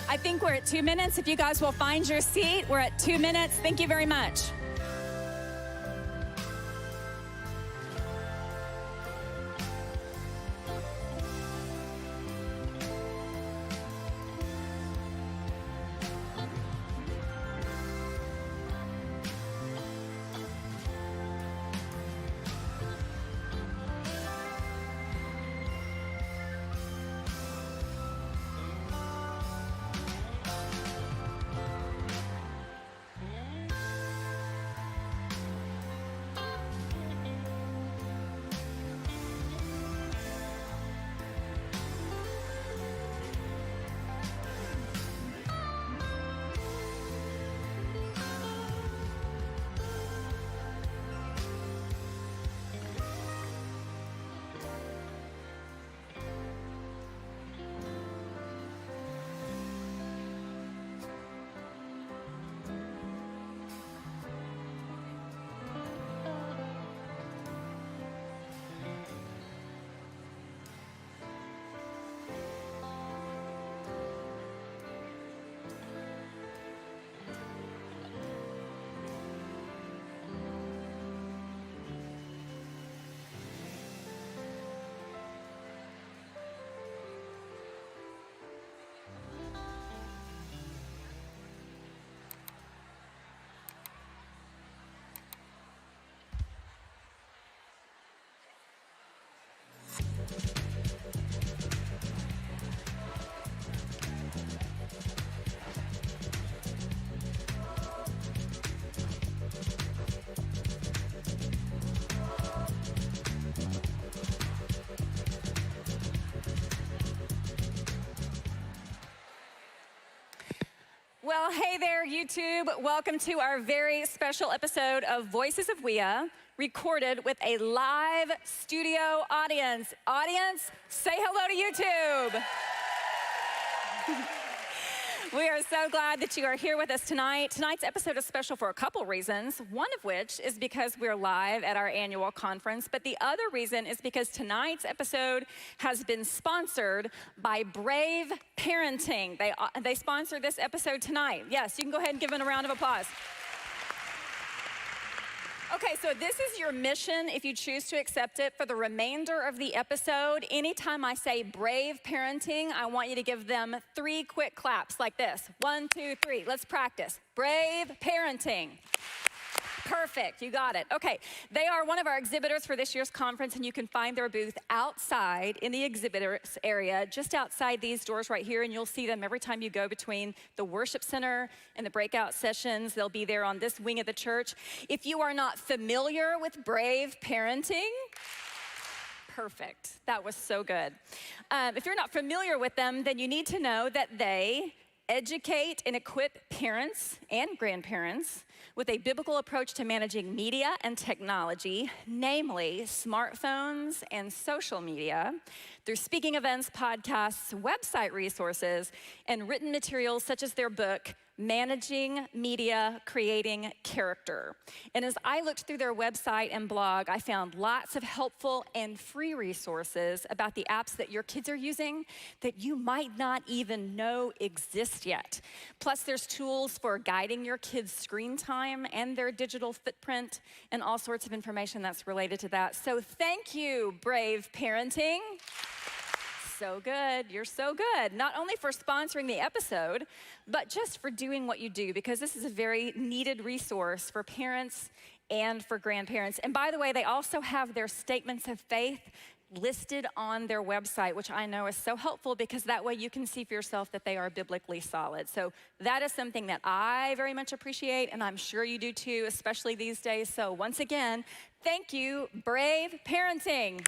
I think we're at 2 minutes. If you guys will find your seat, we're at 2 minutes. Thank you very much. Well, hey there, YouTube. Welcome to our very special episode of Voices of WIA, recorded with a live studio audience. Audience, say hello to YouTube. We are so glad that you are here with us tonight. Tonight's episode is special for a couple reasons, one of which is because we're live at our annual conference, but the other reason is because tonight's episode has been sponsored by Brave Parenting. They sponsored this episode tonight. Yes, you can go ahead and give them a round of applause. Okay, so this is your mission if you choose to accept it for the remainder of the episode. Anytime I say Brave Parenting, I want you to give them 3 quick claps like this. 1, 2, 3. Let's practice. Brave Parenting. Perfect, you got it. Okay, they are one of our exhibitors for this year's conference, and you can find their booth outside in the exhibitors area, just outside these doors right here, and you'll see them every time you go between the worship center and the breakout sessions. They'll be there on this wing of the church. If you are not familiar with Brave Parenting, perfect. That was so good. If you're not familiar with them, then you need to know that they educate and equip parents and grandparents with a biblical approach to managing media and technology, namely smartphones and social media, through speaking events, podcasts, website resources, and written materials such as their book, Managing Media, Creating Character. And as I looked through their website and blog, I found lots of helpful and free resources about the apps that your kids are using that you might not even know exist yet. Plus, there's tools for guiding your kids' screen time and their digital footprint and all sorts of information that's related to that. So thank you, Brave Parenting. So good. You're so good. Not only for sponsoring the episode, but just for doing what you do, because this is a very needed resource for parents and for grandparents. And by the way, they also have their statements of faith listed on their website, which I know is so helpful because that way you can see for yourself that they are biblically solid. So that is something that I very much appreciate, and I'm sure you do too, especially these days. So once again, thank you, Brave Parenting.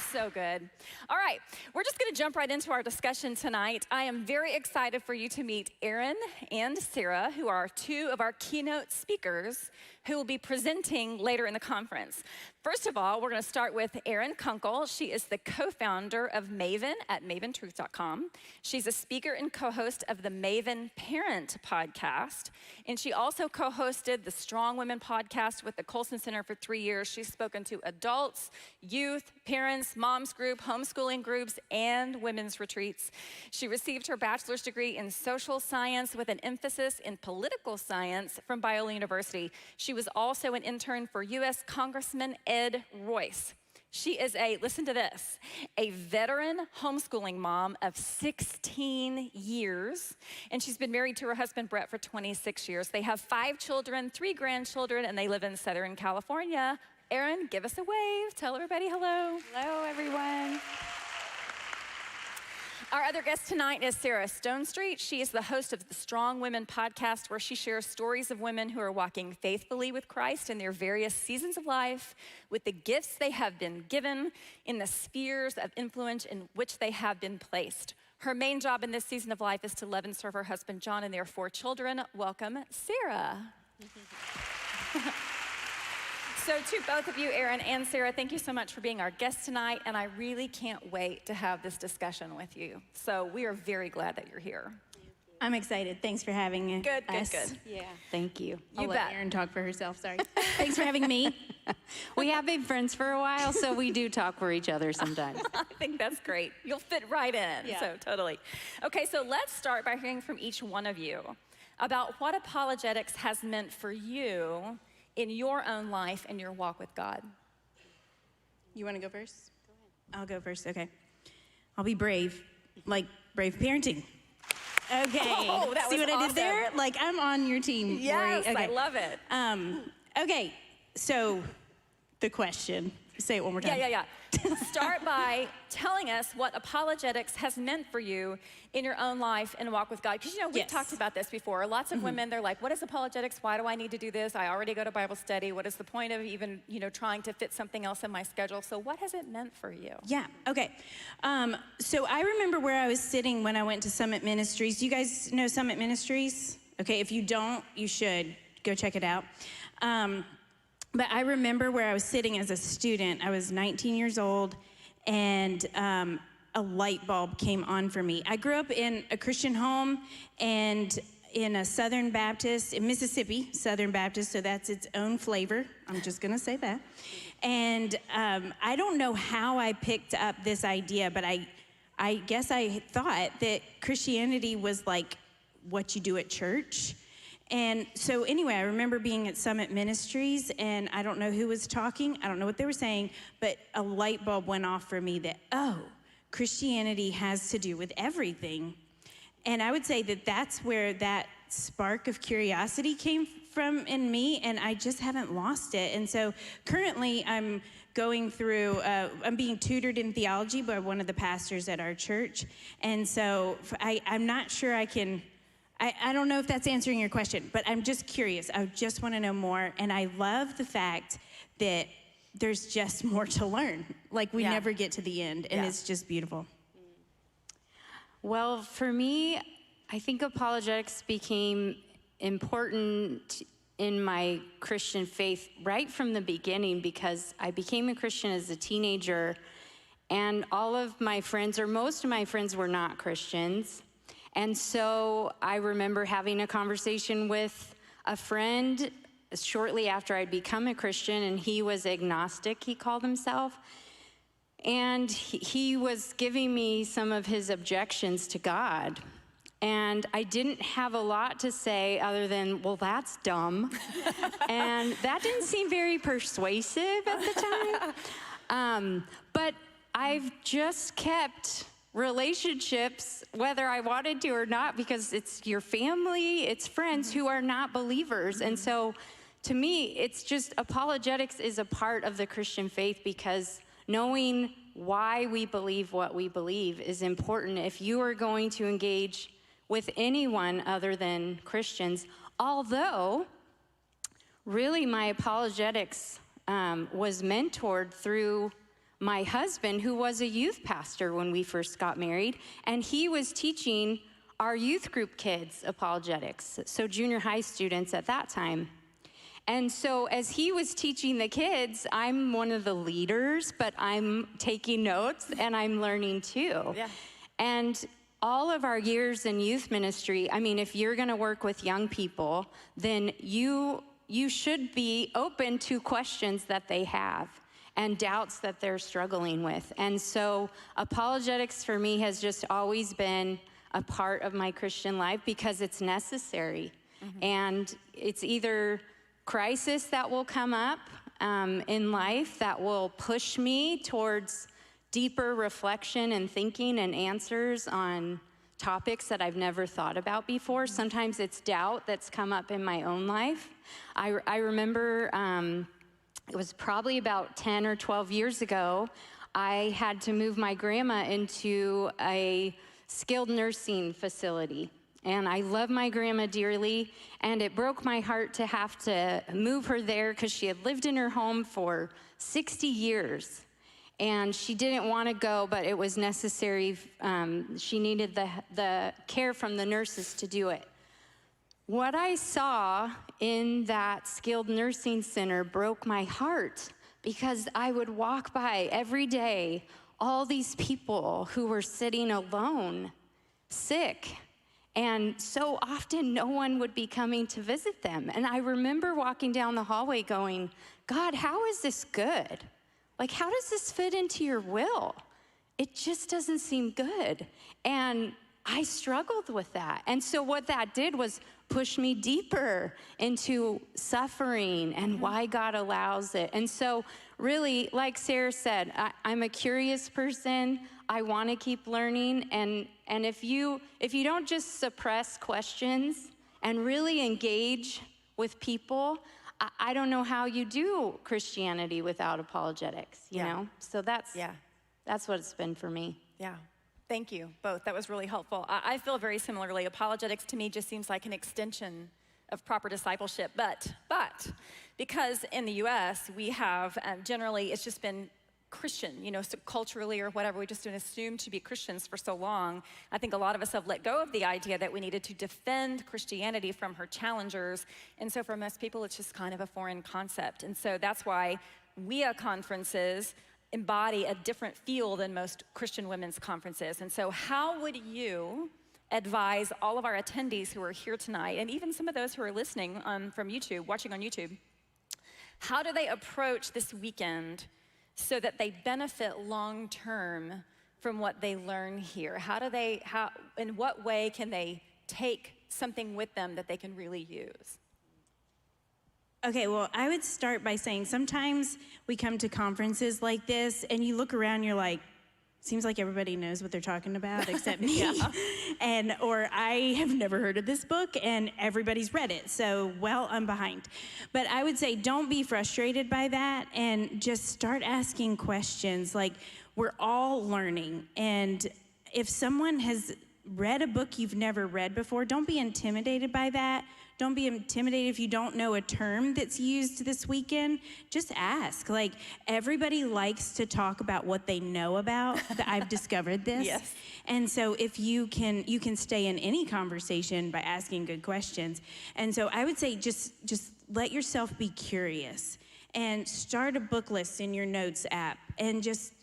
So good. All right, we're just gonna jump right into our discussion tonight. I am very excited for you to meet Aaron and Sarah, who are 2 of our keynote speakers who will be presenting later in the conference. First of all, we're going to start with Erin Kunkel. She is the co-founder of Maven at maventruth.com. She's a speaker and co-host of the Maven Parent podcast. And she also co-hosted the Strong Women podcast with the Colson Center for 3 years. She's spoken to adults, youth, parents, moms group, homeschooling groups, and women's retreats. She received her bachelor's degree in social science with an emphasis in political science from Biola University. She was also an intern for U.S. Congressman Ed Royce. She is listen to this, a veteran homeschooling mom of 16 years, and she's been married to her husband, Brett, for 26 years. They have 5 children, 3 grandchildren, and they live in Southern California. Erin, give us a wave. Tell everybody hello. Hello, everyone. Our other guest tonight is Sarah Stonestreet. She is the host of the Strong Women podcast, where she shares stories of women who are walking faithfully with Christ in their various seasons of life, with the gifts they have been given, in the spheres of influence in which they have been placed. Her main job in this season of life is to love and serve her husband, John, and their 4 children. Welcome, Sarah. So to both of you, Erin and Sarah, thank you so much for being our guests tonight, and I really can't wait to have this discussion with you. So we are very glad that you're here. I'm excited. Thanks for having us. Good. Yeah, thank you. I'll let bet. Erin talk for herself, sorry. Thanks for having me. We have been friends for a while, so we do talk for each other sometimes. I think that's great. You'll fit right in, Yeah. so totally. Okay, so let's start by hearing from each one of you about what apologetics has meant for you in your own life and your walk with God. You want to go first? Go ahead. I'll go first, okay. I'll be brave, like brave parenting. Okay. Oh, that See was what I awesome. did there? Like, I'm on your team. Yes, Lori. Okay. I love it. Okay, so the question. Say it one more time. Yeah. Start by telling us what apologetics has meant for you in your own life and walk with God. Because, we've Yes. talked about this before. Lots of women, they're like, what is apologetics? Why do I need to do this? I already go to Bible study. What is the point of even, trying to fit something else in my schedule? So what has it meant for you? Yeah, okay. So I remember where I was sitting when I went to Summit Ministries. You guys know Summit Ministries? Okay, if you don't, you should. Go check it out. But I remember where I was sitting as a student. I was 19 years old, and a light bulb came on for me. I grew up in a Christian home and in a Southern Baptist, in Mississippi, Southern Baptist, so that's its own flavor. I'm just gonna say that. And I don't know how I picked up this idea, but I guess I thought that Christianity was like what you do at church. And so anyway, I remember being at Summit Ministries, and I don't know who was talking, I don't know what they were saying, but a light bulb went off for me that, Christianity has to do with everything. And I would say that that's where that spark of curiosity came from in me, and I just haven't lost it. And so currently I'm going through, I'm being tutored in theology by one of the pastors at our church. And so I'm not sure I don't know if that's answering your question, but I'm just curious. I just want to know more. And I love the fact that there's just more to learn. Like we never get to the end, and it's just beautiful. Well, for me, I think apologetics became important in my Christian faith right from the beginning, because I became a Christian as a teenager, and all of my friends, or most of my friends, were not Christians. And so I remember having a conversation with a friend shortly after I'd become a Christian, and he was agnostic, he called himself. And he was giving me some of his objections to God. And I didn't have a lot to say other than, well, that's dumb. And that didn't seem very persuasive at the time. But I've just kept relationships, whether I wanted to or not, because it's your family, it's friends who are not believers. And so to me, it's just apologetics is a part of the Christian faith, because knowing why we believe what we believe is important if you are going to engage with anyone other than Christians. Although, really, my apologetics was mentored through my husband, who was a youth pastor when we first got married, and he was teaching our youth group kids apologetics, so junior high students at that time. And so as he was teaching the kids, I'm one of the leaders, but I'm taking notes and I'm learning too. Yeah. And all of our years in youth ministry, I mean, if you're gonna work with young people, then you should be open to questions that they have and doubts that they're struggling with. And so apologetics for me has just always been a part of my Christian life because it's necessary. And it's either crisis that will come up in life that will push me towards deeper reflection and thinking and answers on topics that I've never thought about before. Sometimes it's doubt that's come up in my own life. I remember it was probably about 10 or 12 years ago, I had to move my grandma into a skilled nursing facility. And I love my grandma dearly, and it broke my heart to have to move her there because she had lived in her home for 60 years. And she didn't want to go, but it was necessary. She needed the care from the nurses to do it. What I saw in that skilled nursing center broke my heart because I would walk by every day all these people who were sitting alone, sick. And so often no one would be coming to visit them. And I remember walking down the hallway going, God, how is this good? Like, how does this fit into your will? It just doesn't seem good. And I struggled with that. And so what that did was push me deeper into suffering and why God allows it. And so really, like Sarah said, I'm a curious person. I want to keep learning. And if you don't just suppress questions and really engage with people, I don't know how you do Christianity without apologetics, you know? So that's what it's been for me. Yeah. Thank you both. That was really helpful. I feel very similarly. Apologetics to me just seems like an extension of proper discipleship. But because in the US, we have generally, it's just been Christian, you know, so culturally or whatever, we just been assumed to be Christians for so long. I think a lot of us have let go of the idea that we needed to defend Christianity from her challengers. And so for most people, it's just kind of a foreign concept. And so that's why WIA conferences embody a different feel than most Christian women's conferences. And so how would you advise all of our attendees who are here tonight, and even some of those who are listening from YouTube, watching on YouTube, how do they approach this weekend so that they benefit long-term from what they learn here? In what way can they take something with them that they can really use? Okay, well, I would start by saying sometimes we come to conferences like this and you look around, you're like, seems like everybody knows what they're talking about except me. Or I have never heard of this book and everybody's read it. So, well, I'm behind. But I would say don't be frustrated by that and just start asking questions. Like, we're all learning. And if someone has read a book you've never read before, don't be intimidated by that. Don't be intimidated if you don't know a term that's used this weekend. Just ask. Like, everybody likes to talk about what they know about. I've discovered this. Yes. And so if you can stay in any conversation by asking good questions. And so I would say just let yourself be curious and start a book list in your notes app and just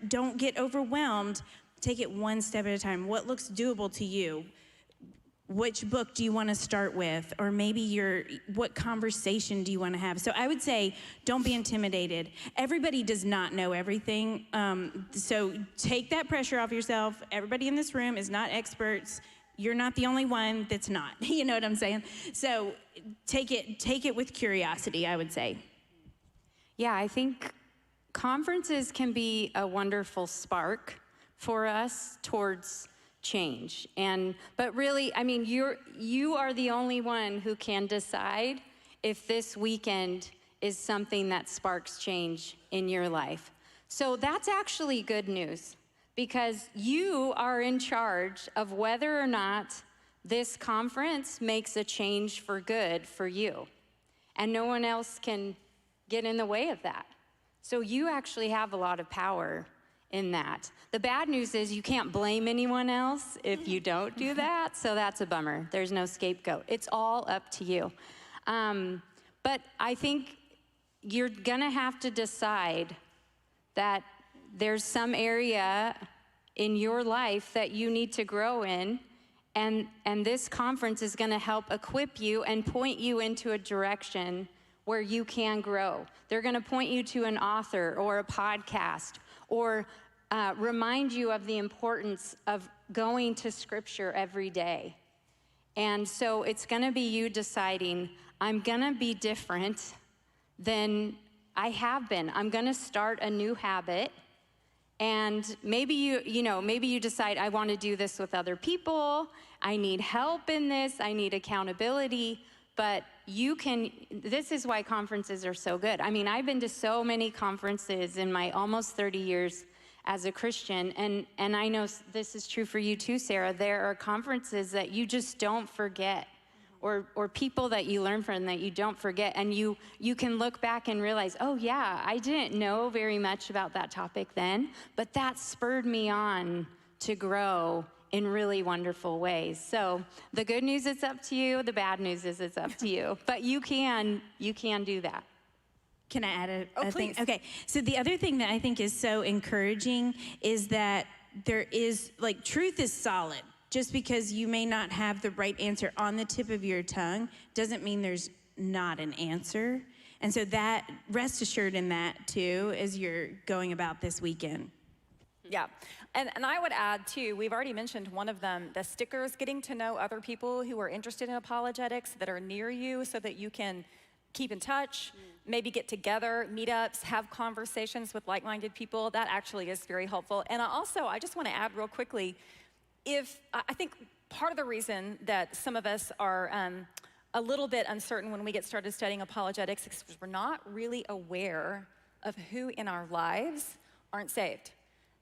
don't get overwhelmed. Take it one step at a time. What looks doable to you? Which book do you want to start with? Or maybe what conversation do you want to have? So I would say, don't be intimidated. Everybody does not know everything. So take that pressure off yourself. Everybody in this room is not experts. You're not the only one that's not. You know what I'm saying? So take it with curiosity, I would say. Yeah, I think conferences can be a wonderful spark for us towards change. But really, I mean, you are the only one who can decide if this weekend is something that sparks change in your life. So that's actually good news because you are in charge of whether or not this conference makes a change for good for you. And no one else can get in the way of that. So you actually have a lot of power in that. The bad news is you can't blame anyone else if you don't do that, so that's a bummer. There's no scapegoat. It's all up to you. But I think you're gonna have to decide that there's some area in your life that you need to grow in, and this conference is gonna help equip you and point you into a direction where you can grow. They're gonna point you to an author or a podcast, or remind you of the importance of going to Scripture every day. And so it's gonna be you deciding, I'm gonna be different than I have been. I'm gonna start a new habit. And maybe maybe you decide, I wanna do this with other people, I need help in this, I need accountability, but this is why conferences are so good. I mean, I've been to so many conferences in my almost 30 years as a Christian, and I know this is true for you too, Sarah. There are conferences that you just don't forget, or people that you learn from that you don't forget, and you can look back and realize, oh yeah, I didn't know very much about that topic then, but that spurred me on to grow in really wonderful ways. So the good news is up to you, the bad news is it's up to you, but you can do that. Can I add a thing? Please. Okay, so the other thing that I think is so encouraging is that there is, like, truth is solid. Just because you may not have the right answer on the tip of your tongue doesn't mean there's not an answer. And so that, rest assured in that too, as you're going about this weekend. Yeah, and I would add too, we've already mentioned one of them, the stickers, getting to know other people who are interested in apologetics that are near you so that you can keep in touch, maybe get together, meetups, have conversations with like-minded people. That actually is very helpful. And I just want to add real quickly, I think part of the reason that some of us are a little bit uncertain when we get started studying apologetics is because we're not really aware of who in our lives aren't saved.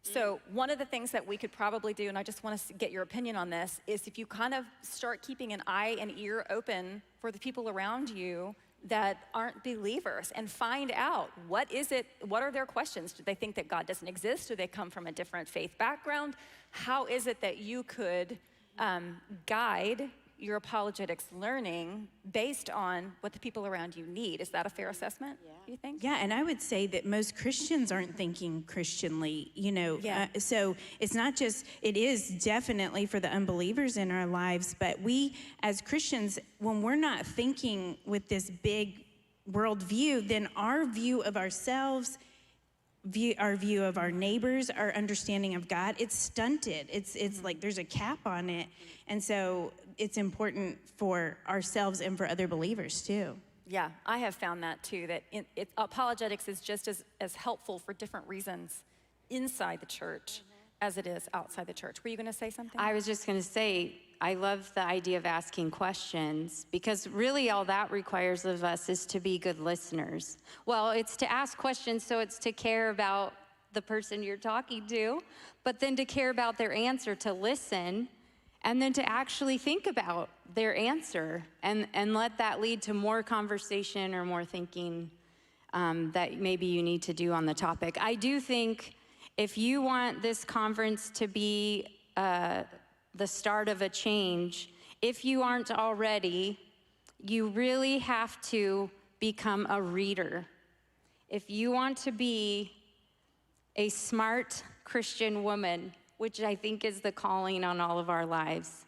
So one of the things that we could probably do, and I just want to get your opinion on this, is if you kind of start keeping an eye and ear open for the people around you that aren't believers, and find out what are their questions? Do they think that God doesn't exist? Do they come from a different faith background? How is it that you could guide your apologetics learning based on what the people around you need? Is that a fair assessment, you think? Yeah, and I would say that most Christians aren't thinking Christianly, so it's not just, it is definitely for the unbelievers in our lives, but we as Christians, when we're not thinking with this big worldview, then our view of ourselves, our view of our neighbors, our understanding of God, it's stunted. It's like there's a cap on it. And so it's important for ourselves and for other believers too. Yeah, I have found that too, that apologetics is just as helpful for different reasons inside the church as it is outside the church. Were you gonna say something? I was just gonna say, I love the idea of asking questions, because really all that requires of us is to be good listeners. Well, it's to ask questions, so it's to care about the person you're talking to, but then to care about their answer, to listen, and then to actually think about their answer, and let that lead to more conversation or more thinking that maybe you need to do on the topic. I do think if you want this conference to be the start of a change, if you aren't already, you really have to become a reader. If you want to be a smart Christian woman, which I think is the calling on all of our lives.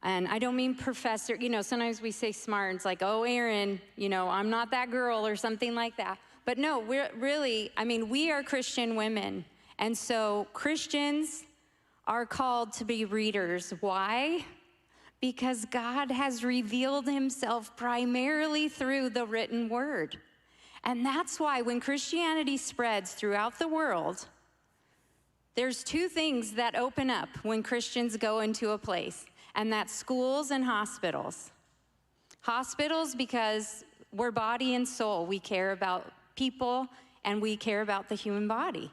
And I don't mean professor, sometimes we say smart, and it's like, oh, Aaron, I'm not that girl or something like that. But no, we are Christian women. And so Christians are called to be readers. Why? Because God has revealed himself primarily through the written word. And that's why when Christianity spreads throughout the world, there's two things that open up when Christians go into a place, and that's schools and hospitals. Hospitals, because we're body and soul. We care about people, and we care about the human body.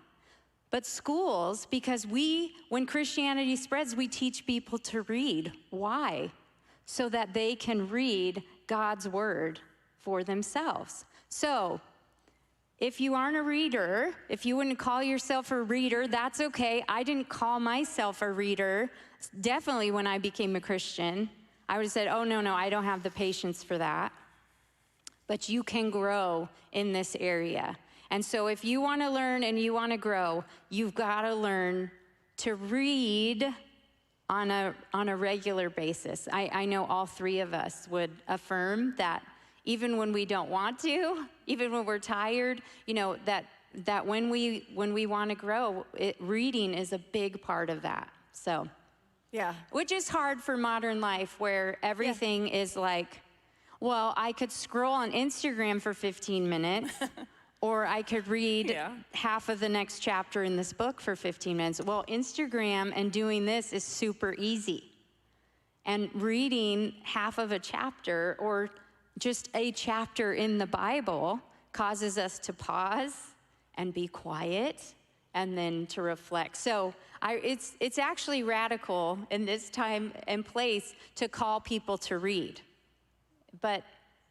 But schools, because when Christianity spreads, we teach people to read. Why? So that they can read God's word for themselves. So, if you aren't a reader, if you wouldn't call yourself a reader, that's okay. I didn't call myself a reader. Definitely when I became a Christian, I would have said, oh, no, I don't have the patience for that. but you can grow in this area. And so if you want to learn and you want to grow, you've got to learn to read on a regular basis. I know all three of us would affirm that even when we don't want to, even when we're tired, that when we want to grow, reading is a big part of that. So, Yeah. which is hard for modern life where everything is like, well, I could scroll on Instagram for 15 minutes, or I could read half of the next chapter in this book for 15 minutes. Well, Instagram and doing this is super easy. And reading half of a chapter or just a chapter in the Bible causes us to pause and be quiet and then to reflect. So it's actually radical in this time and place to call people to read. But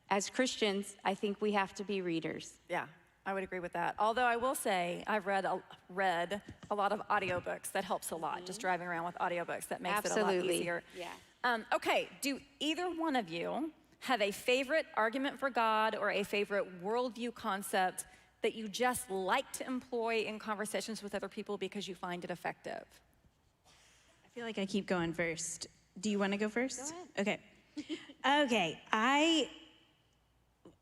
as Christians, I think we have to be readers. Yeah, I would agree with that. Although I will say I've read a lot of audiobooks. That helps a lot, just driving around with audiobooks. That makes it a lot easier. Yeah. Okay, do either one of you have a favorite argument for God or a favorite worldview concept that you just like to employ in conversations with other people because you find it effective? I feel like I keep going first. Do you want to go first? Go ahead. Okay. Okay.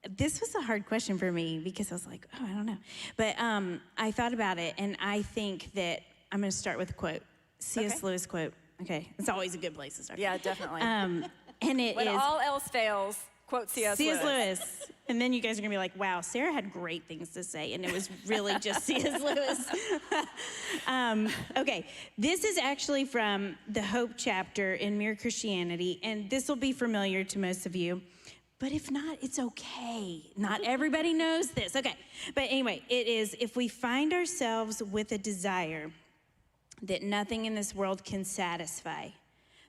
This was a hard question for me because I was like, I don't know. But I thought about it, and I think that I'm going to start with a quote. C.S. Lewis quote. Okay. It's always a good place to start. Yeah, definitely. And it when is all else fails, quote C.S. Lewis. And then you guys are going to be like, wow, Sarah had great things to say, and it was really just C.S. Lewis. Okay, this is actually from the Hope chapter in Mere Christianity, and this will be familiar to most of you. But if not, it's okay. Not everybody knows this. Okay, but anyway, it is, if we find ourselves with a desire that nothing in this world can satisfy,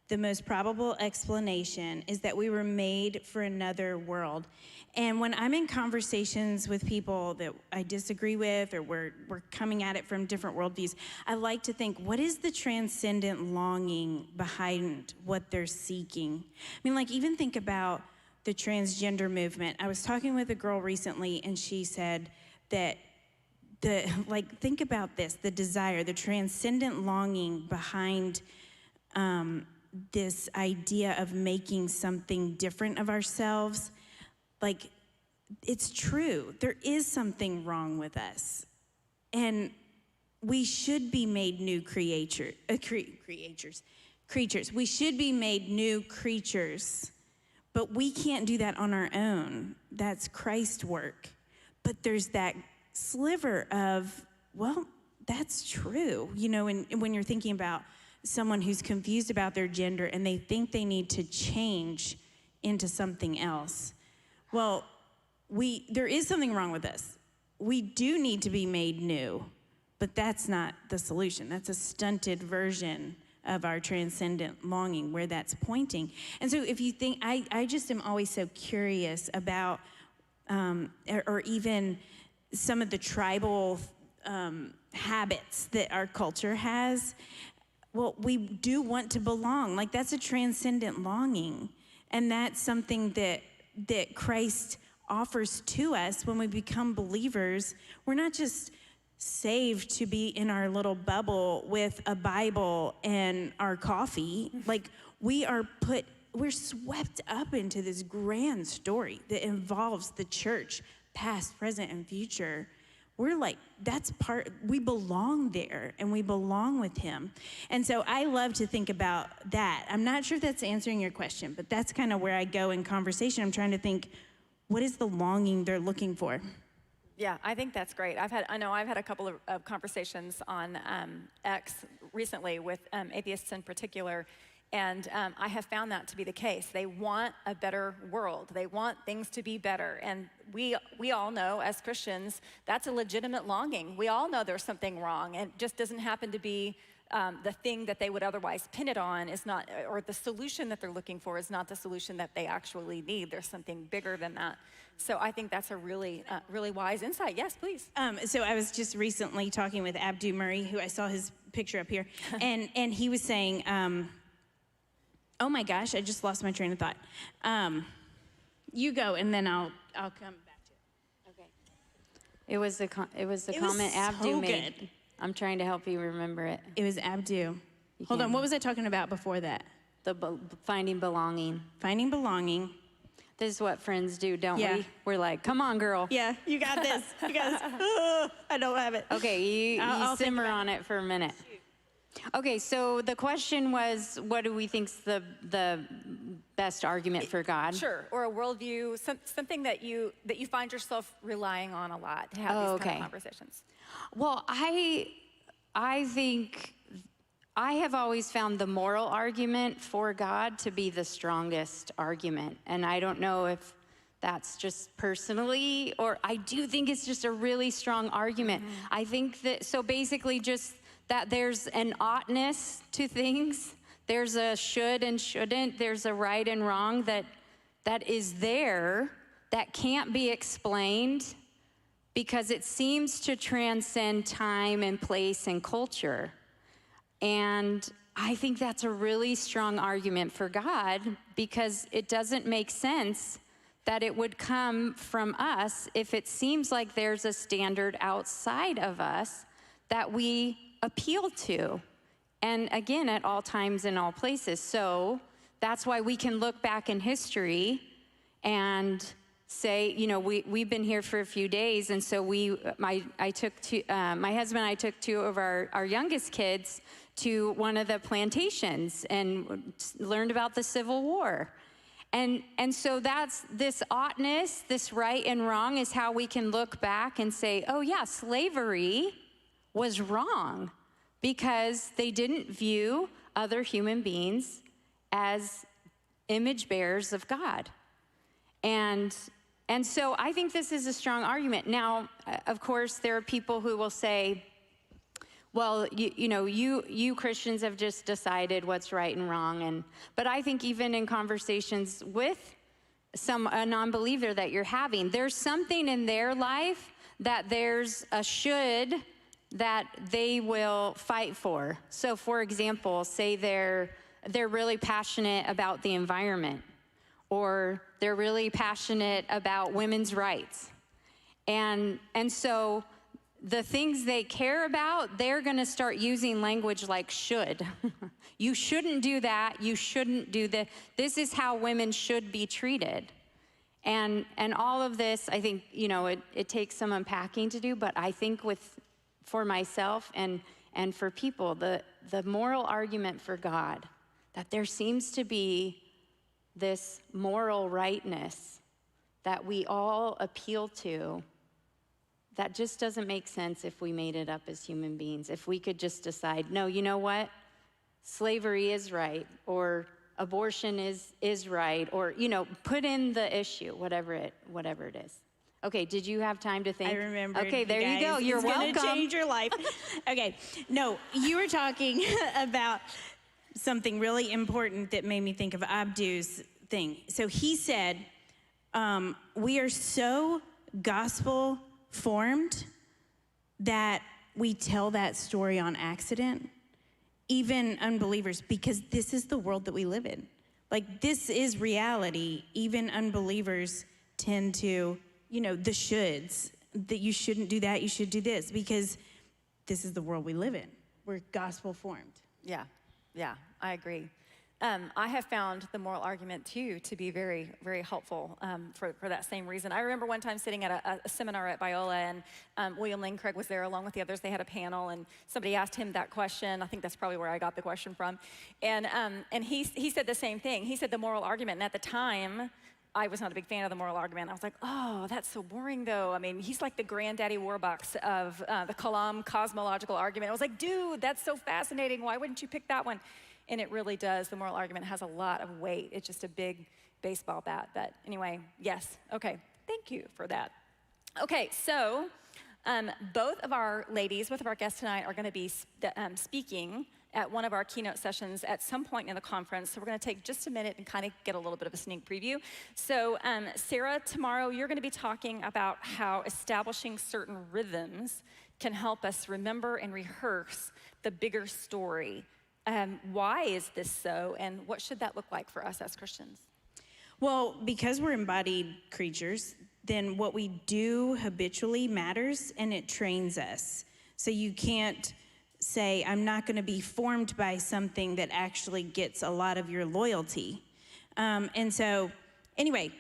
the most probable explanation is that we were made for another world. And when I'm in conversations with people that I disagree with, or we're coming at it from different worldviews, I like to think, what is the transcendent longing behind what they're seeking? I mean, like, even think about the transgender movement. I was talking with a girl recently, and she said that think about this, the desire, the transcendent longing behind this idea of making something different of ourselves. Like, it's true. There is something wrong with us. And we should be made new creatures. We should be made new creatures. But we can't do that on our own. That's Christ's work. But there's that sliver of, well, that's true. When you're thinking about someone who's confused about their gender and they think they need to change into something else. Well, there is something wrong with us. We do need to be made new, but that's not the solution. That's a stunted version of our transcendent longing where that's pointing. And so if you think, I just am always so curious about, or even some of the tribal habits that our culture has. Well, we do want to belong. Like, that's a transcendent longing. And that's something that Christ offers to us when we become believers. We're not just saved to be in our little bubble with a Bible and our coffee. Like, we're swept up into this grand story that involves the church, past, present, and future. We're like, we belong there, and we belong with him. And so I love to think about that. I'm not sure if that's answering your question, but that's kind of where I go in conversation. I'm trying to think, what is the longing they're looking for? Yeah, I think that's great. I've had a couple of conversations on X recently with atheists in particular, and I have found that to be the case. They want a better world. They want things to be better, and we all know as Christians that's a legitimate longing. We all know there's something wrong, and it just doesn't happen to be the thing that they would otherwise pin it on is not, or the solution that they're looking for is not the solution that they actually need. There's something bigger than that. So I think that's a really, really wise insight. Yes, please. So I was just recently talking with Abdu Murray, who I saw his picture up here, and he was saying, oh my gosh, I just lost my train of thought. You go, and then I'll come back to it. Okay. It was the It comment was Abdu so made. good. I'm trying to help you remember it. It was Abdu. Hold on, can't- what was I talking about before that? Finding belonging. Finding belonging. This is what friends do, don't Yeah. we? We're like, come on, girl. Yeah, you got this. You got this. I don't have it. Okay, I'll you think simmer about on it for a minute. Okay, so the question was, what do we think's the best argument for God? Sure, or a worldview, something that you find yourself relying on a lot to have these kind of conversations. Well, I think I have always found the moral argument for God to be the strongest argument. And I don't know if that's just personally, or I do think it's just a really strong argument. I think that, so basically just that there's an oughtness to things. There's a should and shouldn't. There's a right and wrong that is there that can't be explained because it seems to transcend time and place and culture. And I think that's a really strong argument for God because it doesn't make sense that it would come from us if it seems like there's a standard outside of us that we appeal to. And again, at all times and all places. So that's why we can look back in history and say, you know, we've been here for a few days, and so my husband and I took two of our youngest kids to one of the plantations and learned about the Civil War. And so that's this oughtness, this right and wrong is how we can look back and say, oh yeah, slavery was wrong because they didn't view other human beings as image bearers of God. And so I think this is a strong argument. Now, of course, there are people who will say, well, you Christians have just decided what's right and wrong. But I think even in conversations with a non-believer that you're having, there's something in their life that there's a should that they will fight for. So for example, say they're really passionate about the environment, or they're really passionate about women's rights. And so the things they care about, they're gonna start using language like should. You shouldn't do that, you shouldn't do that. This is how women should be treated. And all of this, I think, it takes some unpacking to do, but I think for myself and for people, the moral argument for God, that there seems to be this moral rightness that we all appeal to, that just doesn't make sense if we made it up as human beings. If we could just decide, no, you know what? Slavery is right, or abortion is right, or, put in the issue, whatever it is. Okay, did you have time to think? I remember. Okay, there you go. You're welcome. It's gonna change your life. Okay, no, you were talking about something really important that made me think of Abdu's thing. So he said, we are so gospel formed that we tell that story on accident, even unbelievers, because this is the world that we live in. Like, this is reality. Even unbelievers tend to, the shoulds, that you shouldn't do that, you should do this, because this is the world we live in. We're gospel formed. Yeah, I agree. I have found the moral argument, too, to be very, very helpful for that same reason. I remember one time sitting at a seminar at Biola, and William Lane Craig was there along with the others. They had a panel, and somebody asked him that question. I think that's probably where I got the question from. And he said the same thing. He said the moral argument, and at the time, I was not a big fan of the moral argument. I was like, oh, that's so boring, though. I mean, he's like the granddaddy Warbucks of the Kalam cosmological argument. I was like, dude, that's so fascinating. Why wouldn't you pick that one? And it really does. The moral argument has a lot of weight. It's just a big baseball bat. But anyway, yes. Okay, thank you for that. Okay, so both of our guests tonight are going to be speaking at one of our keynote sessions at some point in the conference. So we're going to take just a minute and kind of get a little bit of a sneak preview. So Sarah, tomorrow you're going to be talking about how establishing certain rhythms can help us remember and rehearse the bigger story. Why is this so, and what should that look like for us as Christians? Well, because we're embodied creatures, then what we do habitually matters, and it trains us. So you can't say, I'm not going to be formed by something that actually gets a lot of your loyalty. And so, anyway,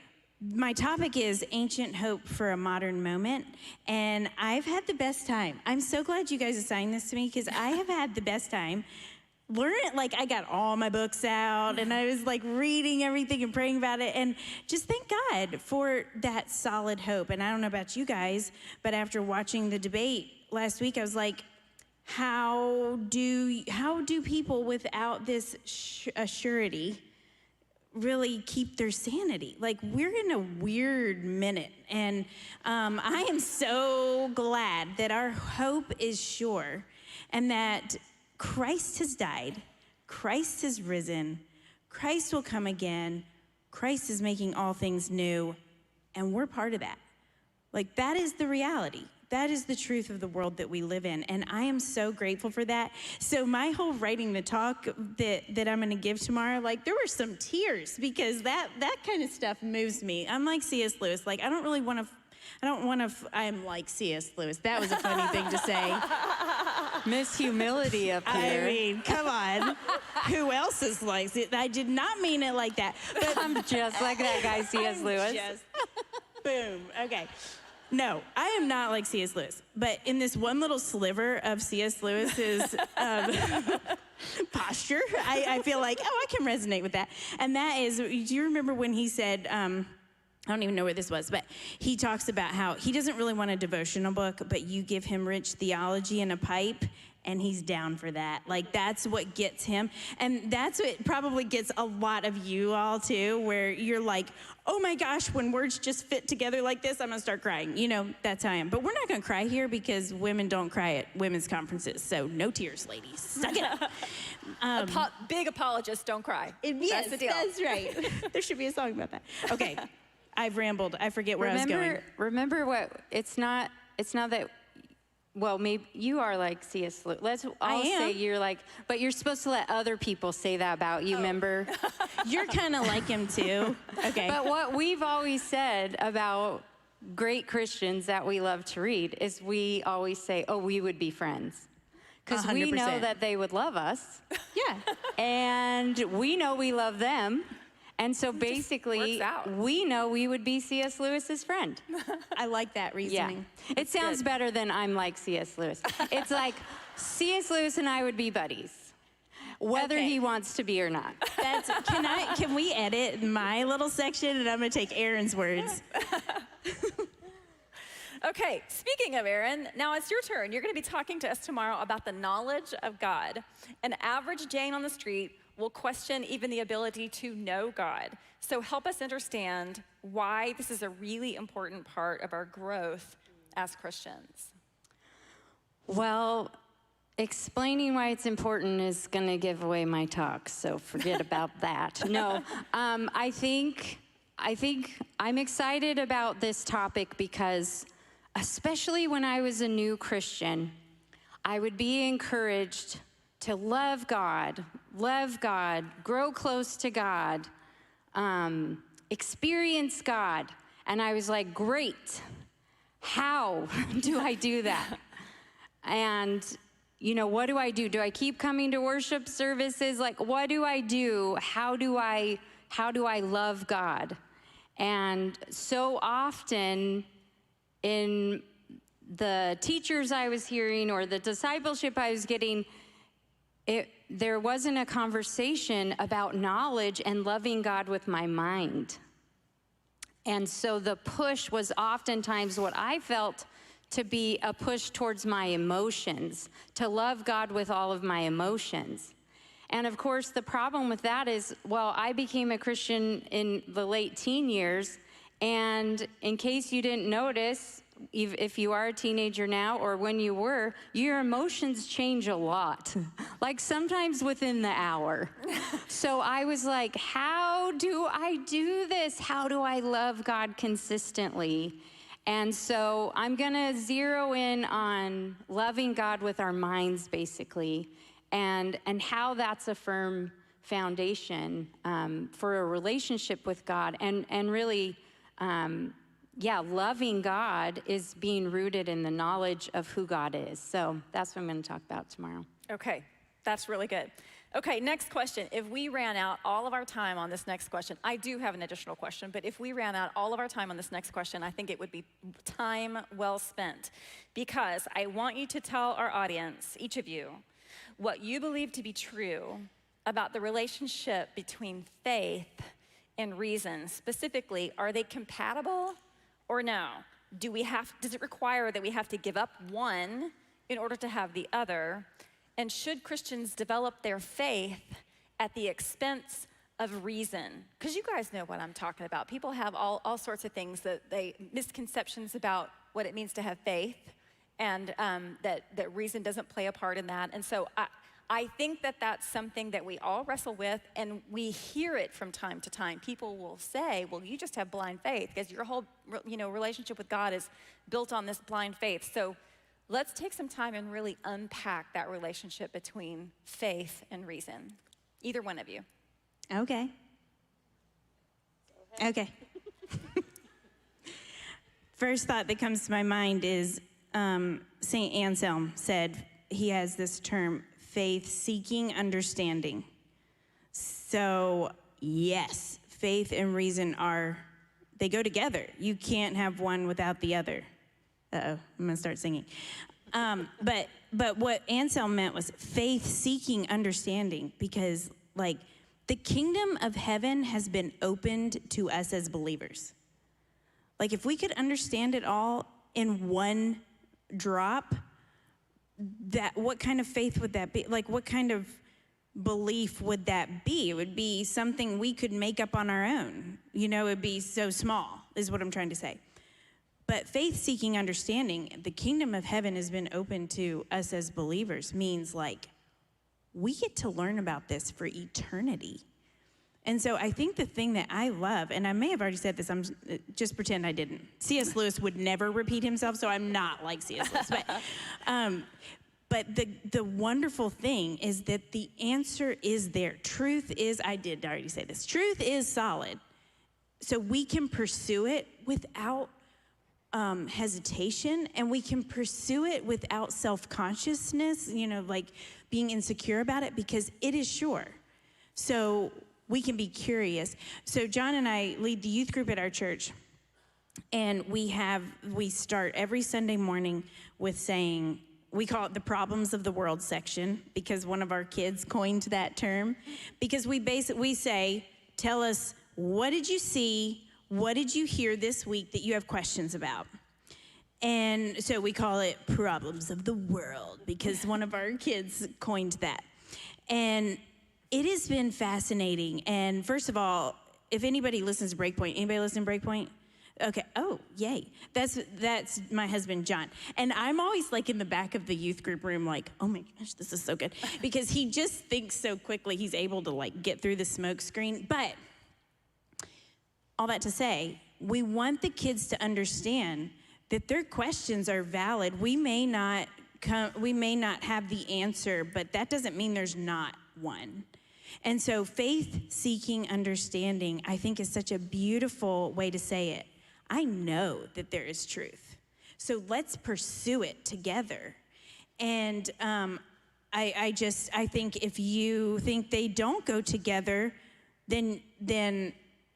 my topic is ancient hope for a modern moment, and I've had the best time. I'm so glad you guys assigned this to me, because I have had the best time. Like, I got all my books out, and I was like reading everything and praying about it, and just thank God for that solid hope. And I don't know about you guys, but after watching the debate last week, I was like, how do people without this assurity really keep their sanity? Like, we're in a weird minute, and I am so glad that our hope is sure, and that Christ has died, Christ has risen, Christ will come again, Christ is making all things new, and we're part of that. Like, that is the reality. That is the truth of the world that we live in, and I am so grateful for that. So my whole writing the talk that I'm gonna give tomorrow, like, there were some tears, because that kind of stuff moves me. I'm like C.S. Lewis. Like, I'm like C.S. Lewis. That was a funny thing to say. Miss Humility up here. I mean, come on. Who else is like it? I did not mean it like that. But I'm just like that guy, C.S. Lewis. Boom. Okay. No, I am not like C.S. Lewis, but in this one little sliver of C.S. Lewis's posture, I feel like, I can resonate with that. And that is, do you remember when he said, I don't even know where this was, but he talks about how he doesn't really want a devotional book, but you give him rich theology and a pipe, and he's down for that. Like, that's what gets him. And that's what probably gets a lot of you all too, where you're like, oh my gosh, when words just fit together like this, I'm gonna start crying. You know, that's how I am. But we're not gonna cry here, because women don't cry at women's conferences. So no tears, ladies. Suck it up. Big apologists don't cry. Yes, that's the deal. That's right. There should be a song about that. Okay, I've rambled. I forget where I was going. Remember what, it's not that, well, maybe you are like C.S. Lewis. I'll say you're like, but you're supposed to let other people say that about you, remember? You're kind of like him too. Okay. But what we've always said about great Christians that we love to read is we always say, oh, we would be friends. Because we know that they would love us. Yeah. And we know we love them. And so basically, we know we would be C.S. Lewis's friend. I like that reasoning. Yeah. It sounds better than I'm like C.S. Lewis. It's like C.S. Lewis and I would be buddies, whether he wants to be or not. Can we edit my little section, and I'm gonna take Aaron's words. Okay, speaking of Aaron, now it's your turn. You're gonna be talking to us tomorrow about the knowledge of God. An average Jane on the street will question even the ability to know God. So help us understand why this is a really important part of our growth as Christians. Well, explaining why it's important is going to give away my talk, so forget about that. No, I think I'm excited about this topic because, especially when I was a new Christian, I would be encouraged to love God, grow close to God, experience God. And I was like, great, how do I do that? And, you know, what do I do? Do I keep coming to worship services? Like, what do I do? How do I love God? And so often in the teachers I was hearing or the discipleship I was getting, there wasn't a conversation about knowledge and loving God with my mind. And so the push was oftentimes what I felt to be a push towards my emotions, to love God with all of my emotions. And of course, the problem with that is, well, I became a Christian in the late teen years, and in case you didn't notice, if you are a teenager now or when you were, your emotions change a lot, like sometimes within the hour. So I was like, how do I do this? How do I love God consistently? And so I'm gonna zero in on loving God with our minds, basically, and how that's a firm foundation for a relationship with God. And really, loving God is being rooted in the knowledge of who God is. So that's what I'm going to talk about tomorrow. Okay, that's really good. Okay, next question. If we ran out all of our time on this next question, I do have an additional question, but if we ran out all of our time on this next question, I think it would be time well spent, because I want you to tell our audience, each of you, what you believe to be true about the relationship between faith and reason. Specifically, are they compatible or no? Does it require that we have to give up one in order to have the other? And should Christians develop their faith at the expense of reason? Because you guys know what I'm talking about. People have all sorts of things misconceptions about what it means to have faith, and that reason doesn't play a part in that. And so I think that that's something that we all wrestle with, and we hear it from time to time. People will say, well, you just have blind faith because your whole relationship with God is built on this blind faith. So let's take some time and really unpack that relationship between faith and reason. Either one of you. Okay. First thought that comes to my mind is St. Anselm said he has this term, faith-seeking understanding. So yes, faith and reason they go together. You can't have one without the other. Uh-oh, I'm gonna start singing. But what Anselm meant was faith-seeking understanding, because the kingdom of heaven has been opened to us as believers. If we could understand it all in one drop, what kind of faith would that be? What kind of belief would that be? It would be something we could make up on our own. It would be so small, is what I'm trying to say. But faith-seeking understanding, the kingdom of heaven has been open to us as believers, means we get to learn about this for eternity. And so I think the thing that I love, and I may have already said this, just pretend I didn't. C.S. Lewis would never repeat himself, so I'm not like C.S. Lewis. But the wonderful thing is that the answer is there. Truth is, I did already say this, truth is solid. So we can pursue it without hesitation, and we can pursue it without self-consciousness, being insecure about it, because it is sure. So we can be curious. So John and I lead the youth group at our church, and we start every Sunday morning with saying, we call it the problems of the world section, because one of our kids coined that term, because we say, tell us, what did you see? What did you hear this week that you have questions about? And so we call it problems of the world, because one of our kids coined that. And it has been fascinating. And first of all, if anybody listens to Breakpoint, anybody listen to Breakpoint? Okay, oh, yay. That's my husband, John. And I'm always in the back of the youth group room oh my gosh, this is so good. Because he just thinks so quickly, he's able to get through the smoke screen. But all that to say, we want the kids to understand that their questions are valid. We may not have the answer, but that doesn't mean there's not one. And so faith-seeking understanding, I think, is such a beautiful way to say it. I know that there is truth, so let's pursue it together. And I think if you think they don't go together, then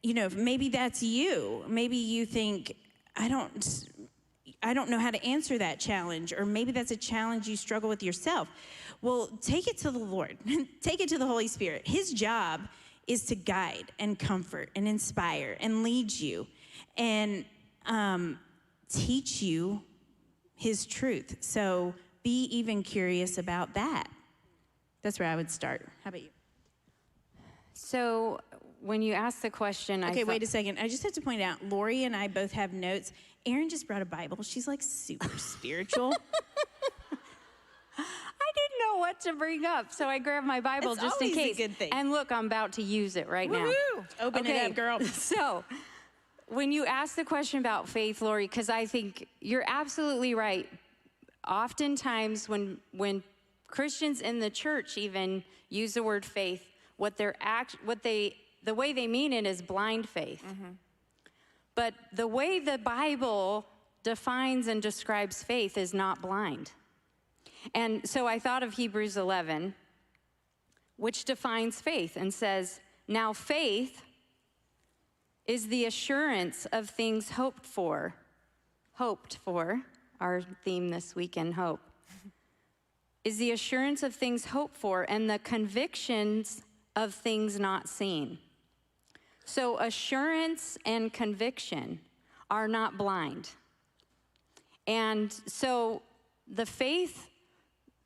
maybe that's you. Maybe you think, I don't know how to answer that challenge, or maybe that's a challenge you struggle with yourself. Well, take it to the Lord. Take it to the Holy Spirit. His job is to guide and comfort and inspire and lead you and teach you his truth. So be even curious about that. That's where I would start. How about you? So when you asked the question, Okay, wait a second. I just have to point out, Lori and I both have notes. Erin just brought a Bible. She's super spiritual. I didn't know what to bring up, so I grabbed my Bible It's just in always a case. good thing. And look, I'm about to use it right now. Open it up, girl. So when you ask the question about faith, Lori, because I think you're absolutely right. Oftentimes when Christians in the church even use the word faith, the way they mean it is blind faith. But the way the Bible defines and describes faith is not blind. And so I thought of Hebrews 11, which defines faith and says, now faith is the assurance of things hoped for, our theme this weekend, hope, is the assurance of things hoped for and the convictions of things not seen. So assurance and conviction are not blind. And so the faith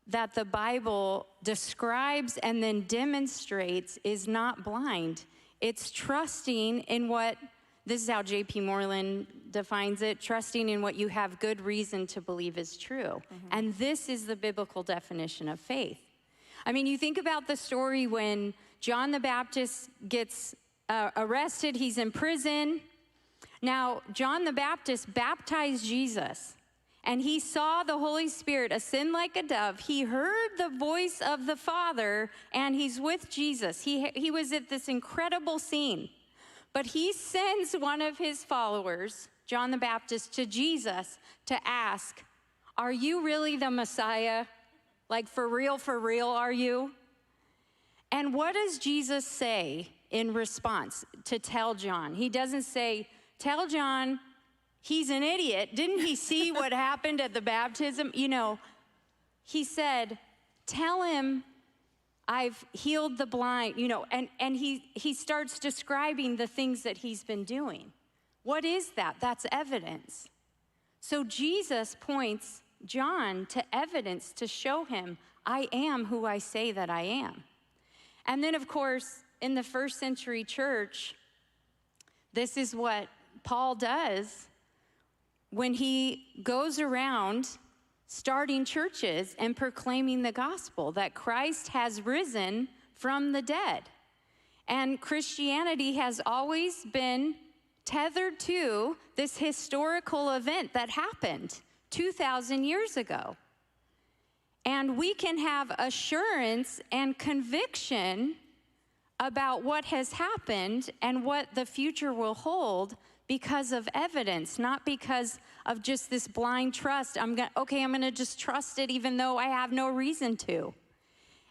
that the Bible describes and then demonstrates is not blind. It's trusting in what, this is how J.P. Moreland defines it, trusting in what you have good reason to believe is true. And this is the biblical definition of faith. I mean, you think about the story when John the Baptist gets arrested, he's in prison. Now, John the Baptist baptized Jesus, and he saw the Holy Spirit ascend like a dove. He heard the voice of the Father, and he's with Jesus. He was at this incredible scene. But he sends one of his followers, John the Baptist, to Jesus to ask, are you really the Messiah? Like, for real, are you? And what does Jesus say in response to tell John? He doesn't say, tell John he's an idiot. Didn't he see what happened at the baptism? You know, he said, tell him I've healed the blind, you know, and he starts describing the things that he's been doing. What is that? That's evidence. So Jesus points John to evidence to show him, I am who I say that I am. And then, of course, in the first century church, this is what Paul does when he goes around starting churches and proclaiming the gospel, that Christ has risen from the dead. And Christianity has always been tethered to this historical event that happened 2,000 years ago. And we can have assurance and conviction about what has happened and what the future will hold because of evidence, not because of just this blind trust. I'm gonna just trust it even though I have no reason to.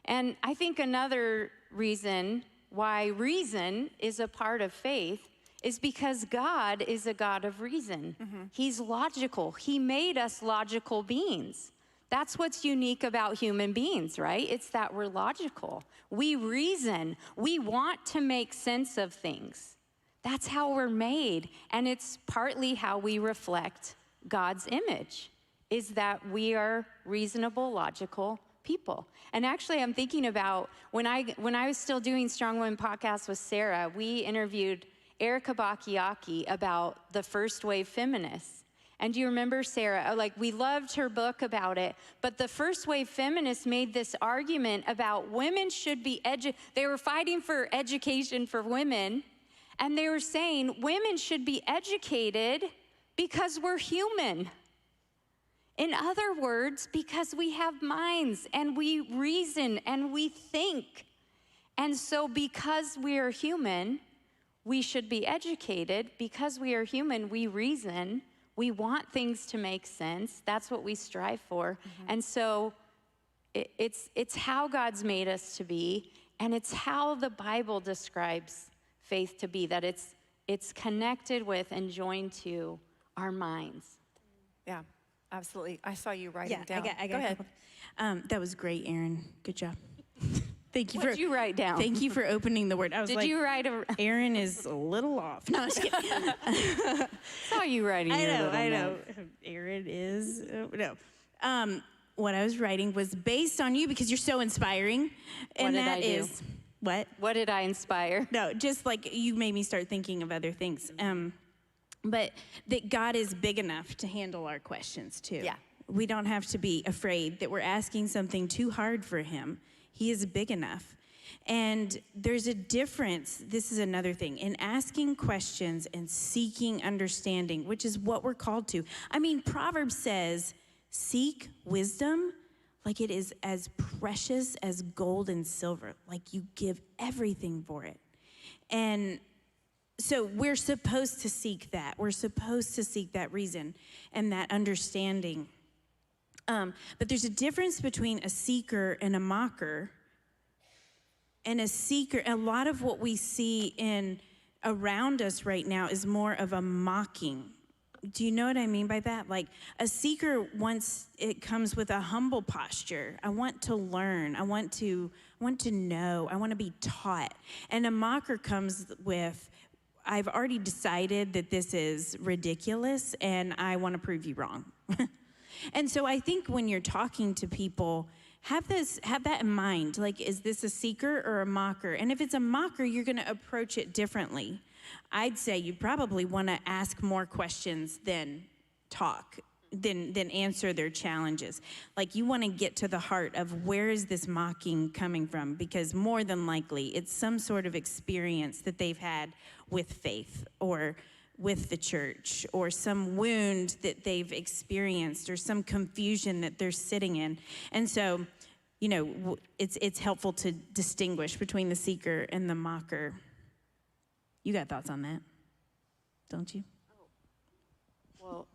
And I think another reason why reason is a part of faith is because God is a God of reason. He's logical. He made us logical beings. That's what's unique about human beings, right? It's that we're logical. We reason. We want to make sense of things. That's how we're made. And it's partly how we reflect God's image, is that we are reasonable, logical people. And actually, I'm thinking about when I was still doing Strong Women podcast with Sarah, we interviewed Erica Bacchiacchi about the first wave feminists. And do you remember Sarah? Like, we loved her book about it, but the first wave feminists made this argument about women should be they were fighting for education for women, and they were saying women should be educated because we're human. In other words, because we have minds and we reason and we think. And so because we are human, we should be educated. Because we are human, we reason. We want things to make sense. That's what we strive for. And so it's how God's made us to be, and it's how the Bible describes faith to be, that it's connected with and joined to our minds. Yeah, absolutely. I saw you writing down. I got Go ahead. That was great, Aaron. Good job. Thank you What did you write down? Thank you for opening the word. I was Did you write a... Aaron is a little off. No, I'm just kidding. saw you writing your little I know. note. Aaron is, no. What I was writing was based on you because you're so inspiring. And What did that I do? is, what? What did I inspire? No, just like you made me start thinking of other things. But that God is big enough to handle our questions too. Yeah. We don't have to be afraid that we're asking something too hard for him. He is big enough. And there's a difference, this is another thing, in asking questions and seeking understanding, which is what we're called to. I mean, Proverbs says, seek wisdom like it is as precious as gold and silver. Like you give everything for it. And so we're supposed to seek that. We're supposed to seek that reason and that understanding. But there's a difference between a seeker and a mocker. And a seeker, a lot of what we see around us right now is more of a mocking. Do you know what I mean by that? Like a seeker it comes with a humble posture. I want to learn. I want to know. I want to be taught. And a mocker comes with, I've already decided that this is ridiculous and I want to prove you wrong. And so I think when you're talking to people, have that in mind. Like, is this a seeker or a mocker? And if it's a mocker, you're going to approach it differently. I'd say you probably want to ask more questions than answer their challenges. Like, you want to get to the heart of where is this mocking coming from? Because more than likely, it's some sort of experience that they've had with faith or with the church, or some wound that they've experienced, or some confusion that they're sitting in. And so, it's helpful to distinguish between the seeker and the mocker. You got thoughts on that, don't you? Well,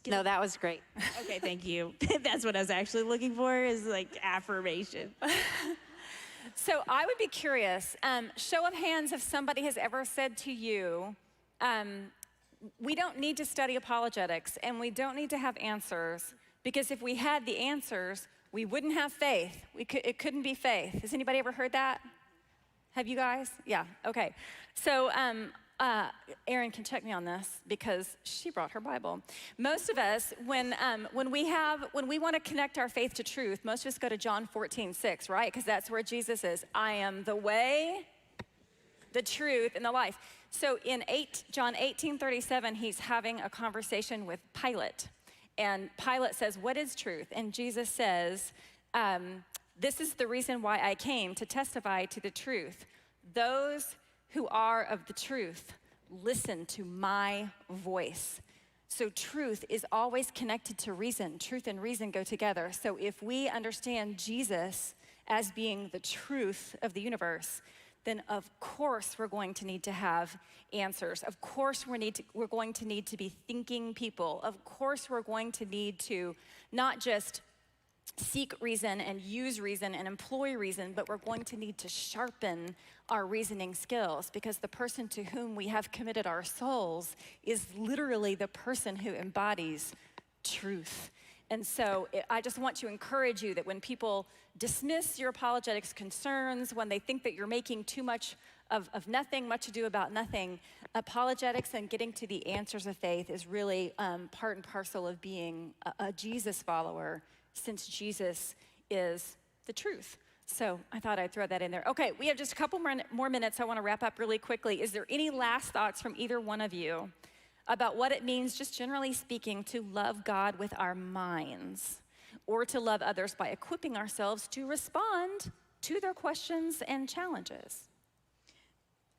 no, that was great. Okay, thank you. That's what I was actually looking for, is like affirmation. So I would be curious, show of hands if somebody has ever said to you, we don't need to study apologetics and we don't need to have answers, because if we had the answers, we wouldn't have faith. It couldn't be faith. Has anybody ever heard that? Have you guys? Yeah, okay. So Erin can check me on this because she brought her Bible. Most of us, when we want to connect our faith to truth, most of us go to John 14:6, right? Because that's where Jesus is. I am the way, the truth, and the life. So in John 18:37, he's having a conversation with Pilate. And Pilate says, what is truth? And Jesus says, this is the reason why I came, to testify to the truth. Those who are of the truth listen to my voice. So truth is always connected to reason. Truth and reason go together. So if we understand Jesus as being the truth of the universe, then of course we're going to need to have answers. Of course we're going to need to be thinking people. Of course we're going to need to not just seek reason and use reason and employ reason, but we're going to need to sharpen our reasoning skills, because the person to whom we have committed our souls is literally the person who embodies truth. And so I just want to encourage you that when people dismiss your apologetics concerns, when they think that you're making too much of nothing, much ado about nothing, apologetics and getting to the answers of faith is really part and parcel of being a Jesus follower, since Jesus is the truth. So I thought I'd throw that in there. Okay, we have just a couple more minutes. I want to wrap up really quickly. Is there any last thoughts from either one of you about what it means, just generally speaking, to love God with our minds, or to love others by equipping ourselves to respond to their questions and challenges?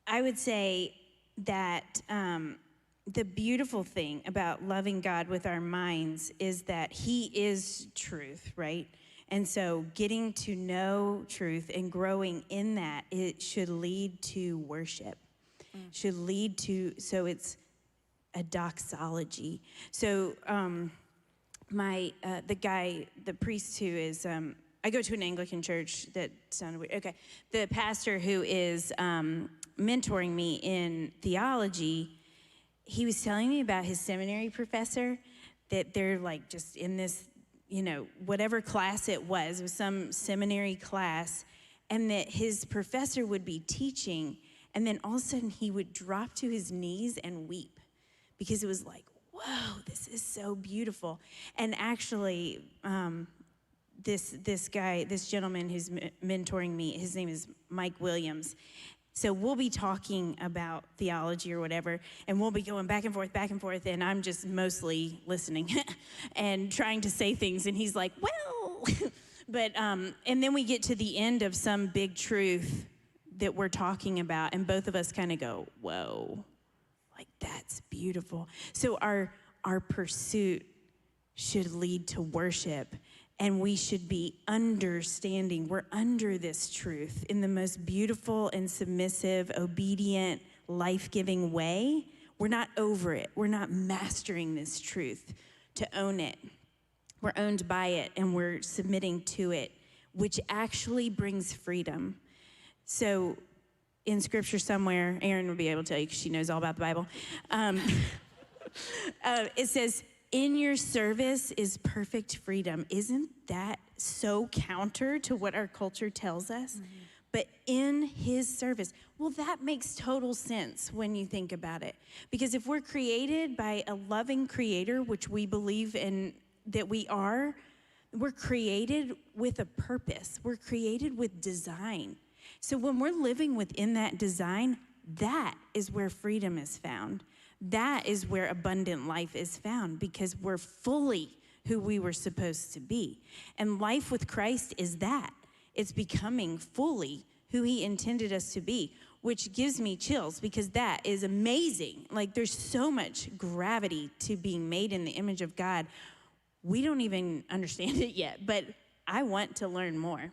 I would say that the beautiful thing about loving God with our minds is that he is truth, right? And so getting to know truth and growing in that, it should lead to worship. Should lead to, so it's a doxology. So the priest who is, I go to an Anglican church. That sounded weird. Okay. The pastor who is mentoring me in theology, he was telling me about his seminary professor, that they're like just in this, whatever class it was some seminary class, and that his professor would be teaching, and then all of a sudden he would drop to his knees and weep, because it was like, whoa, this is so beautiful. And actually, this gentleman who's mentoring me, his name is Mike Williams. So we'll be talking about theology or whatever, and we'll be going back and forth, and I'm just mostly listening and trying to say things, and he's like, well, but, and then we get to the end of some big truth that we're talking about, and both of us kind of go, whoa, like that's beautiful. So our pursuit should lead to worship, And we should be understanding. We're under this truth in the most beautiful and submissive, obedient, life-giving way. We're not over it. We're not mastering this truth to own it. We're owned by it, and we're submitting to it, which actually brings freedom. So in scripture somewhere, Erin will be able to tell you because she knows all about the Bible. It says, in your service is perfect freedom. Isn't that so counter to what our culture tells us? Mm-hmm. But in his service, well, that makes total sense when you think about it. Because if we're created by a loving creator, which we believe in that we are, we're created with a purpose. We're created with design. So when we're living within that design, that is where freedom is found. That is where abundant life is found, because we're fully who we were supposed to be. And life with Christ is that. It's becoming fully who he intended us to be, which gives me chills because that is amazing. Like, there's so much gravity to being made in the image of God. We don't even understand it yet, but I want to learn more.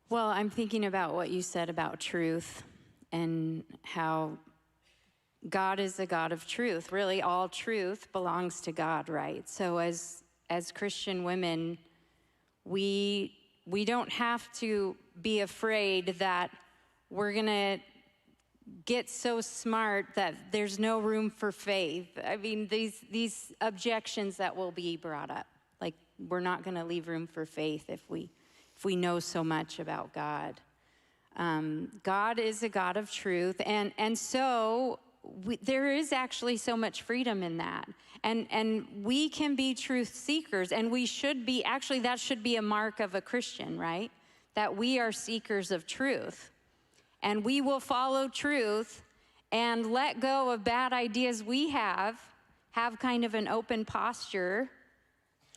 Well, I'm thinking about what you said about truth and how God is a God of truth. Really, all truth belongs to God, right? So as Christian women, we don't have to be afraid that we're going to get so smart that there's no room for faith. I mean, these objections that will be brought up, like, we're not going to leave room for faith if we know so much about God. God is a God of truth, and so there is actually so much freedom in that. And we can be truth seekers, and we should be, actually that should be a mark of a Christian, right? That we are seekers of truth. And we will follow truth and let go of bad ideas we have kind of an open posture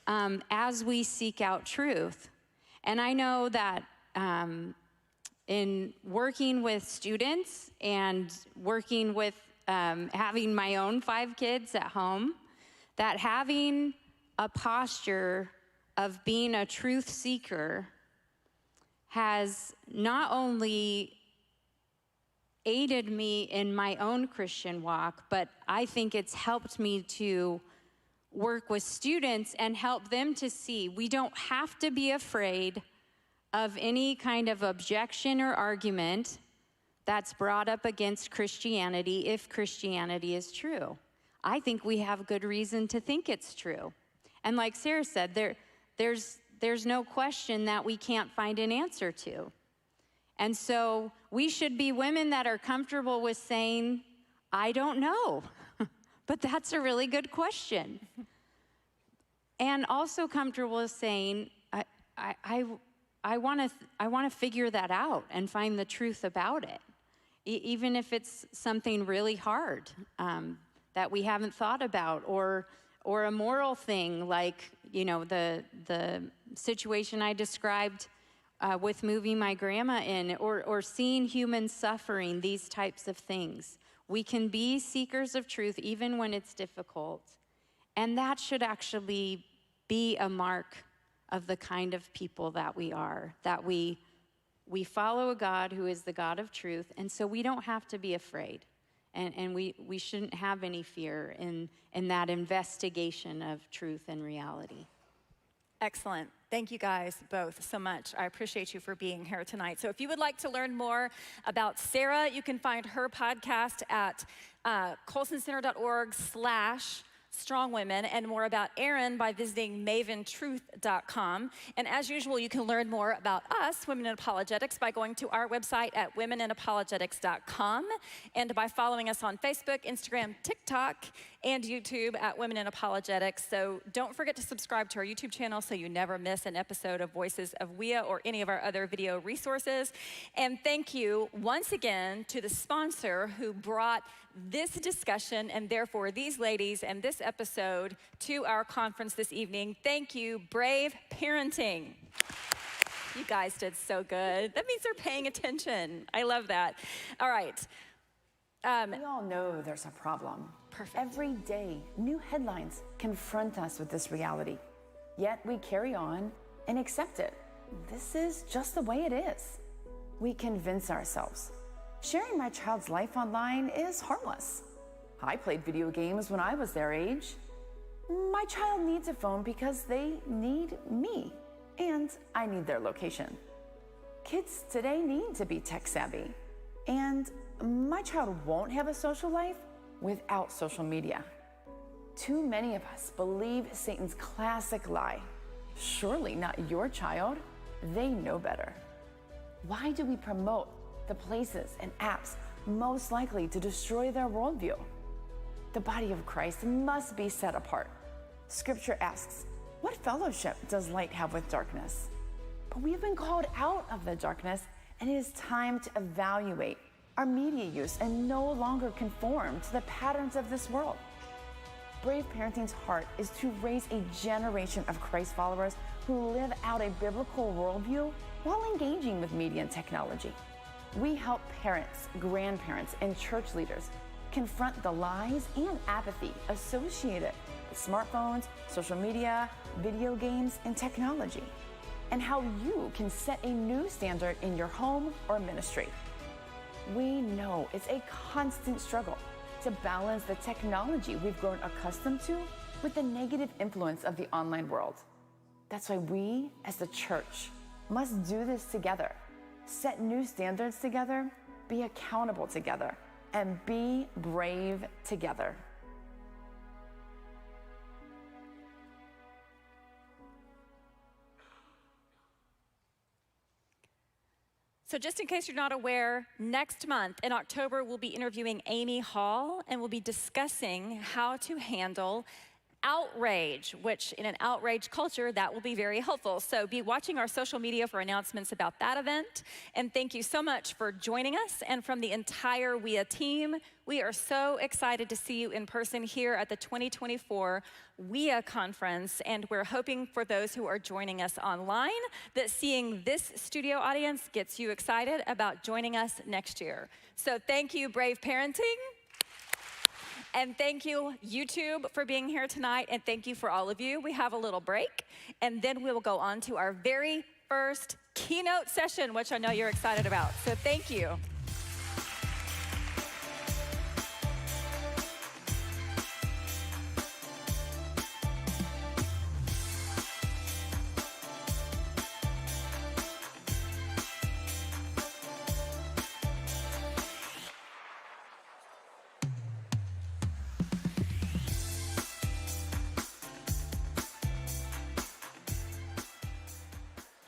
as we seek out truth. And I know that in working with students and working with having my own 5 kids at home, that having a posture of being a truth seeker has not only aided me in my own Christian walk, but I think it's helped me to work with students and help them to see we don't have to be afraid of any kind of objection or argument that's brought up against Christianity if Christianity is true. I think we have good reason to think it's true. And like Sarah said, there's no question that we can't find an answer to. And so we should be women that are comfortable with saying, I don't know, but that's a really good question. And also comfortable with saying, I want to figure that out and find the truth about it, even if it's something really hard that we haven't thought about, or a moral thing like, the situation I described with moving my grandma in, or seeing human suffering, these types of things. We can be seekers of truth even when it's difficult. And that should actually be a mark of the kind of people that we are, that we follow a God who is the God of truth, and so we don't have to be afraid. And we shouldn't have any fear in that investigation of truth and reality. Excellent. Thank you guys both so much. I appreciate you for being here tonight. So if you would like to learn more about Sarah, you can find her podcast at colsoncenter.org/strongwomen, and more about Erin by visiting maventruth.com. And as usual, you can learn more about us, Women in Apologetics, by going to our website at womeninapologetics.com, and by following us on Facebook, Instagram, TikTok, and YouTube at Women in Apologetics. So don't forget to subscribe to our YouTube channel so you never miss an episode of Voices of WIA or any of our other video resources. And thank you once again to the sponsor who brought this discussion, and therefore these ladies and this episode, to our conference this evening. Thank you, Brave Parenting. You guys did so good. That means they're paying attention. I love that. All right. We all know there's a problem. Perfect. Every day, new headlines confront us with this reality. Yet we carry on and accept it. This is just the way it is. We convince ourselves. Sharing my child's life online is harmless. I played video games when I was their age. My child needs a phone because they need me, and I need their location. Kids today need to be tech savvy, and my child won't have a social life without social media. Too many of us believe Satan's classic lie. Surely not your child. They know better. Why do we promote the places and apps most likely to destroy their worldview? The body of Christ must be set apart. Scripture asks, what fellowship does light have with darkness? But we have been called out of the darkness, and it is time to evaluate our media use and no longer conform to the patterns of this world. Brave Parenting's heart is to raise a generation of Christ followers who live out a biblical worldview while engaging with media and technology. We help parents, grandparents, and church leaders confront the lies and apathy associated with smartphones, social media, video games, and technology, and how you can set a new standard in your home or ministry. We know it's a constant struggle to balance the technology we've grown accustomed to with the negative influence of the online world. That's why we, as the church, must do this together, set new standards together, be accountable together, and be brave together. So just in case you're not aware, next month in October, we'll be interviewing Amy Hall, and we'll be discussing how to handle outrage, which in an outrage culture, that will be very helpful. So be watching our social media for announcements about that event. And thank you so much for joining us. And from the entire WIA team, we are so excited to see you in person here at the 2024 WIA conference. And we're hoping for those who are joining us online that seeing this studio audience gets you excited about joining us next year. So thank you, Brave Parenting. And thank you, YouTube, for being here tonight. And thank you for all of you. We have a little break, and then we will go on to our very first keynote session, which I know you're excited about. So thank you.